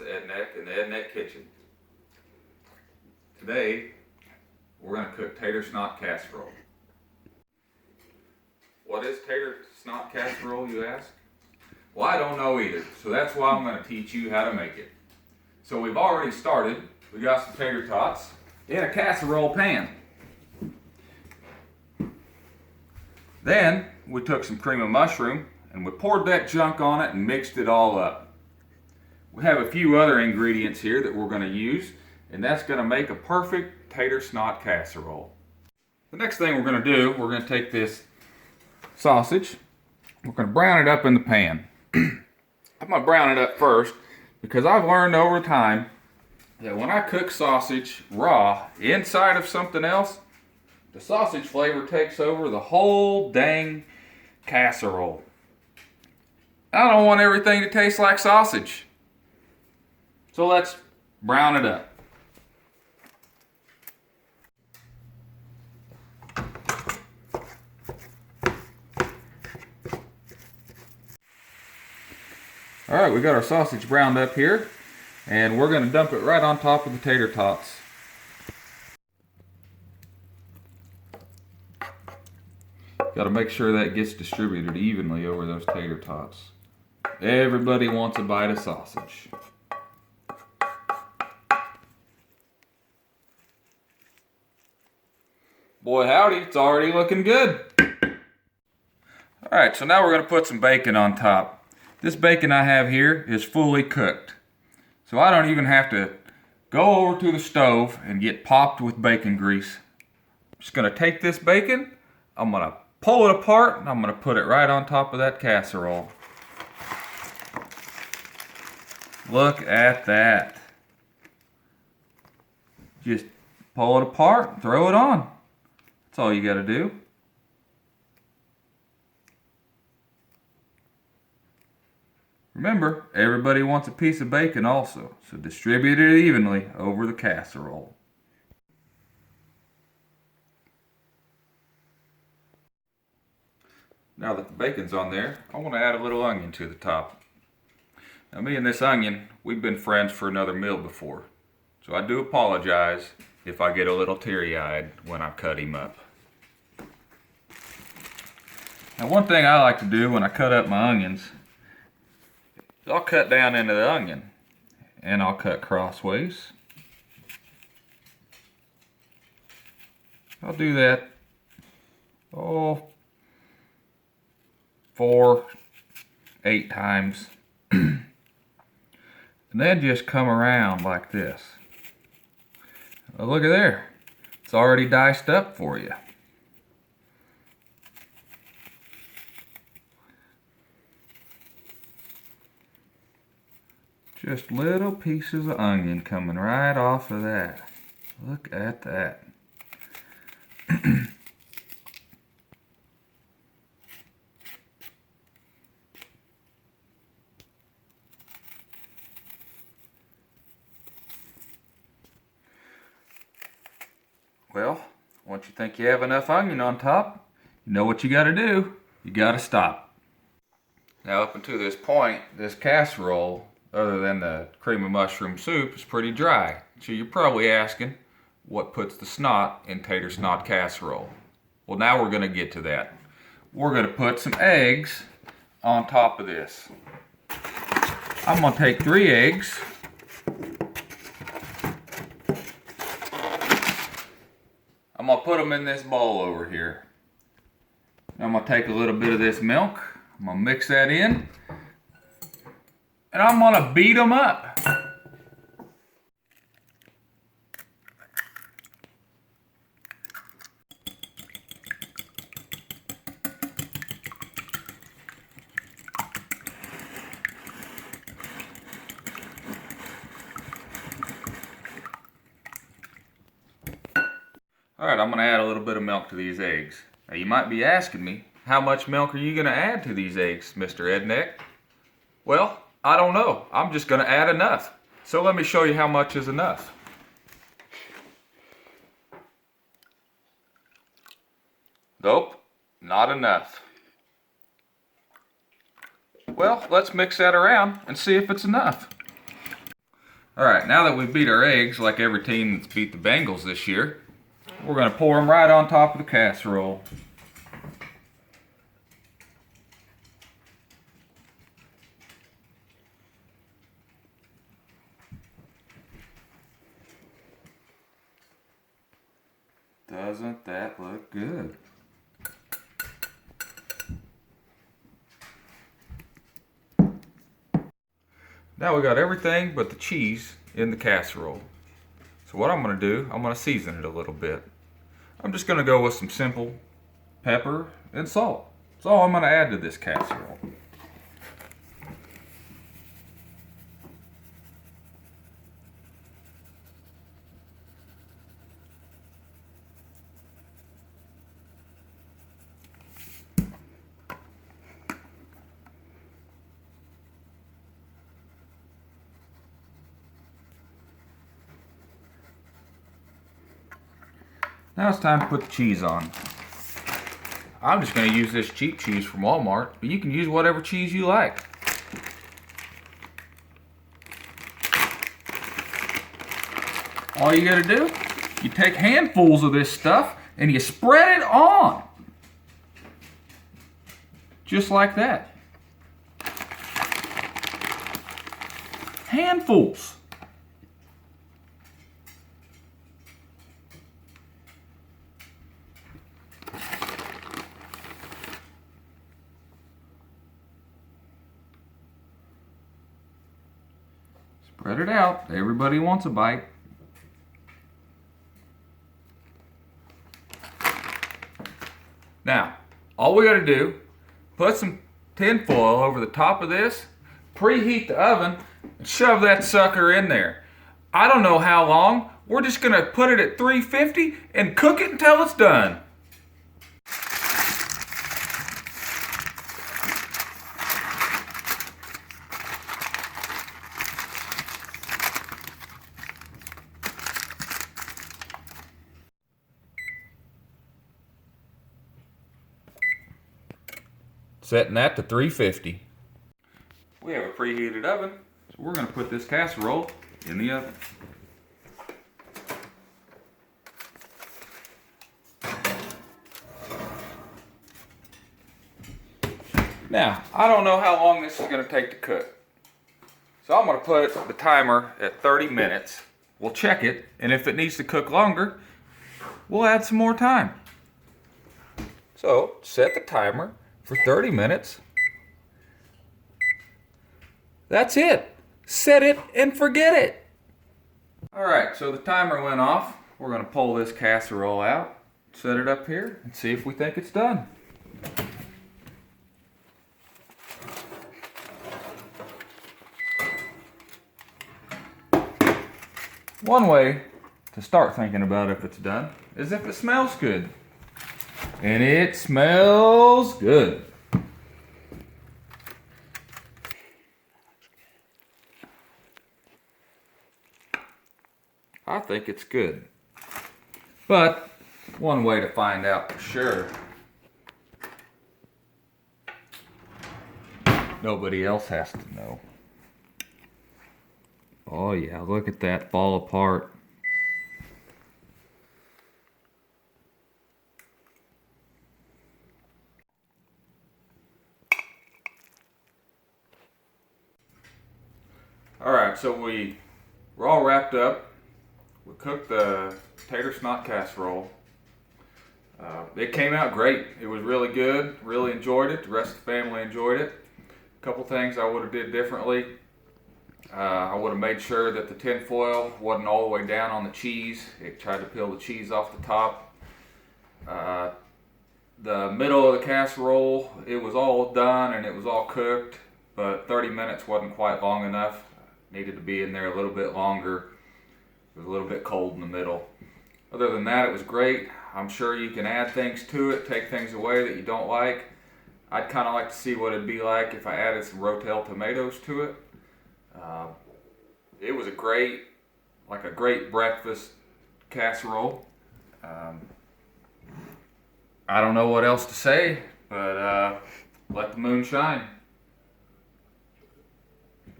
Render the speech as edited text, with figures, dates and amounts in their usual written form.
Edneck in the Edneck kitchen. Today we're going to cook Tator Snot Casserole. What is Tator Snot Casserole, you ask? Well, I don't know either, so that's why I'm going to teach you how to make it. So we've already started. We got some tater tots in a casserole pan. Then we took some cream of mushroom and we poured that junk on it and mixed it all up. We have a few other ingredients here that we're going to use, and that's going to make a perfect tater snot casserole. The next thing we're going to do, we're going to take this sausage, we're going to brown it up in the pan. I'm going to brown it up first because I've learned over time that when I cook sausage raw inside of something else, the sausage flavor takes over the whole dang casserole. I don't want everything to taste like sausage. So let's brown it up. Alright, we got our sausage browned up here, and we're going to dump it right on top of the tater tots. Got to make sure that gets distributed evenly over those tater tots. Everybody wants a bite of sausage. Boy howdy, it's already looking good. Alright, so now we're going to put some bacon on top. This bacon I have here is fully cooked. So I don't even have to go over to the stove and get popped with bacon grease. I'm just going to take this bacon, I'm going to pull it apart, and I'm going to put it right on top of that casserole. Look at that. Just pull it apart and throw it on. That's all you got to do. Remember, everybody wants a piece of bacon also, so distribute it evenly over the casserole. Now that the bacon's on there, I want to add a little onion to the top. Now me and this onion, we've been friends for another meal before, so I do apologize if I get a little teary-eyed when I cut him up. Now one thing I like to do when I cut up my onions, is I'll cut down into the onion and I'll cut crossways. I'll do that, 4, 8 times. And then just come around like this. Well, look at there. It's already diced up for you. Just little pieces of onion coming right off of that. Look at that. Well, once you think you have enough onion on top, you know what you got to do. You got to stop. Now up until this point, this casserole, other than the cream of mushroom soup, is pretty dry. So you're probably asking, what puts the snot in Tator Snot Casserole? Well, now we're going to get to that. We're going to put some eggs on top of this. I'm going to take 3 eggs. I'm going to put them in this bowl over here. I'm going to take a little bit of this milk. I'm going to mix that in. And I'm going to beat them up. Alright, I'm going to add a little bit of milk to these eggs. Now you might be asking me, how much milk are you going to add to these eggs, Mr. Edneck? Well, I don't know. I'm just going to add enough. So let me show you how much is enough. Nope, not enough. Well, let's mix that around and see if it's enough. All right, now that we've beat our eggs like every team that's beat the Bengals this year, we're going to pour them right on top of the casserole. Doesn't that look good? Now we got everything but the cheese in the casserole. So what I'm going to do, I'm going to season it a little bit. I'm just going to go with some simple pepper and salt. That's all I'm going to add to this casserole. Now it's time to put the cheese on. I'm just going to use this cheap cheese from Walmart, but you can use whatever cheese you like. All you got to do, you take handfuls of this stuff and you spread it on. Just like that. Handfuls. Spread it out. Everybody wants a bite. Now, all we got to do, put some tin foil over the top of this, preheat the oven, and shove that sucker in there. I don't know how long. We're just going to put it at 350 and cook it until it's done. Setting that to 350. We have a preheated oven, so we're going to put this casserole in the oven. Now, I don't know how long this is going to take to cook. So I'm going to put the timer at 30 minutes. We'll check it, and if it needs to cook longer, we'll add some more time. So, set the timer for 30 minutes. That's it. Set it and forget it. Alright, so the timer went off. We're going to pull this casserole out, set it up here, and see if we think it's done. One way to start thinking about if it's done is if it smells good. And it smells good. I think it's good. But one way to find out for sure, nobody else has to know. Oh yeah, look at that fall apart. Alright, so we're all wrapped up. We cooked the Tator Snot Cashrole. It came out great. It was really good. Really enjoyed it. The rest of the family enjoyed it. A couple things I would have did differently. I would have made sure that the tin foil wasn't all the way down on the cheese. It tried to peel the cheese off the top. The middle of the casserole, it was all done and it was all cooked, but 30 minutes wasn't quite long enough. Needed to be in there a little bit longer. It was a little bit cold in the middle. Other than that, it was great. I'm sure you can add things to it, take things away that you don't like. I'd kind of like to see what it'd be like if I added some Rotel tomatoes to it. It was a great breakfast casserole. I don't know what else to say, but let the moon shine.